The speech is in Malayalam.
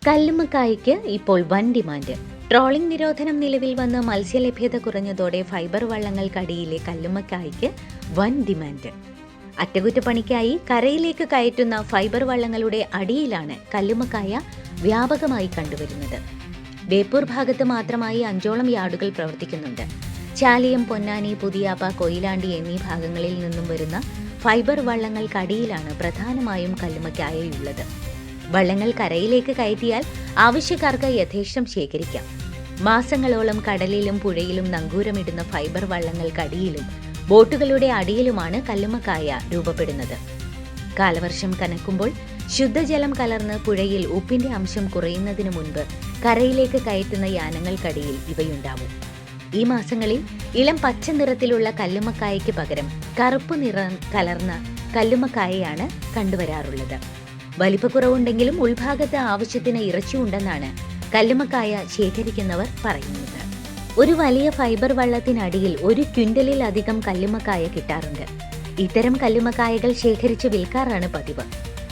കല്ലുമ്മക്കായ്ക്ക് ഇപ്പോൾ വൻ ഡിമാൻഡ്. ട്രോളിംഗ് നിരോധനം നിലവിൽ വന്ന് മത്സ്യലഭ്യത കുറഞ്ഞതോടെ ഫൈബർ വള്ളങ്ങൾക്കടിയിലെ കല്ലുമ്മക്കായ്ക്ക് വൻ ഡിമാൻഡ്. അറ്റകുറ്റപ്പണിക്കായി കരയിലേക്ക് കയറ്റുന്ന ഫൈബർ വള്ളങ്ങളുടെ അടിയിലാണ് കല്ലുമ്മക്കായ വ്യാപകമായി കണ്ടുവരുന്നത്. ബേപ്പൂർ ഭാഗത്ത് മാത്രമായി 5ഓളം യാർഡുകൾ പ്രവർത്തിക്കുന്നുണ്ട്. ചാലിയം, പൊന്നാനി, പുതിയാപ്പ, കൊയിലാണ്ടി എന്നീ ഭാഗങ്ങളിൽ നിന്നും വരുന്ന ഫൈബർ വള്ളങ്ങൾക്കടിയിലാണ് പ്രധാനമായും കല്ലുമ്മക്കായയുള്ളത്. വള്ളങ്ങൾ കരയിലേക്ക് കയറ്റിയാൽ ആവശ്യക്കാർക്ക് യഥേഷ്ടം ശേഖരിക്കാം. മാസങ്ങളോളം കടലിലും പുഴയിലും നങ്കൂരമിടുന്ന ഫൈബർ വള്ളങ്ങൾക്കടിയിലും ബോട്ടുകളുടെ അടിയിലുമാണ് കല്ലുമ്മക്കായ രൂപപ്പെടുന്നത്. കാലവർഷം കനക്കുമ്പോൾ ശുദ്ധജലം കലർന്ന് പുഴയിൽ ഉപ്പിന്റെ അംശം കുറയുന്നതിനു മുൻപ് കരയിലേക്ക് കയറ്റുന്ന യാനങ്ങൾക്കടിയിൽ ഇവയുണ്ടാവും. ഈ മാസങ്ങളിൽ ഇളം പച്ച നിറത്തിലുള്ള കല്ലുമ്മക്കായയ്ക്ക് പകരം കറുപ്പ് നിറം കലർന്ന കല്ലുമ്മക്കായയാണ് കണ്ടുവരാറുള്ളത്. വലിപ്പക്കുറവുണ്ടെങ്കിലും ഉൾഭാഗത്ത് ആവശ്യത്തിന് ഇറച്ചി ഉണ്ടെന്നാണ് കല്ലുമ്മക്കായ ശേഖരിക്കുന്നവർ പറയുന്നത്. ഒരു വലിയ ഫൈബർ വള്ളത്തിനടിയിൽ 1 ക്വിന്റലിലധികം കല്ലുമ്മക്കായ കിട്ടാറുണ്ട്. ഇത്തരം കല്ലുമ്മക്കായകൾ ശേഖരിച്ച് വിൽക്കാറാണ് പതിവ്.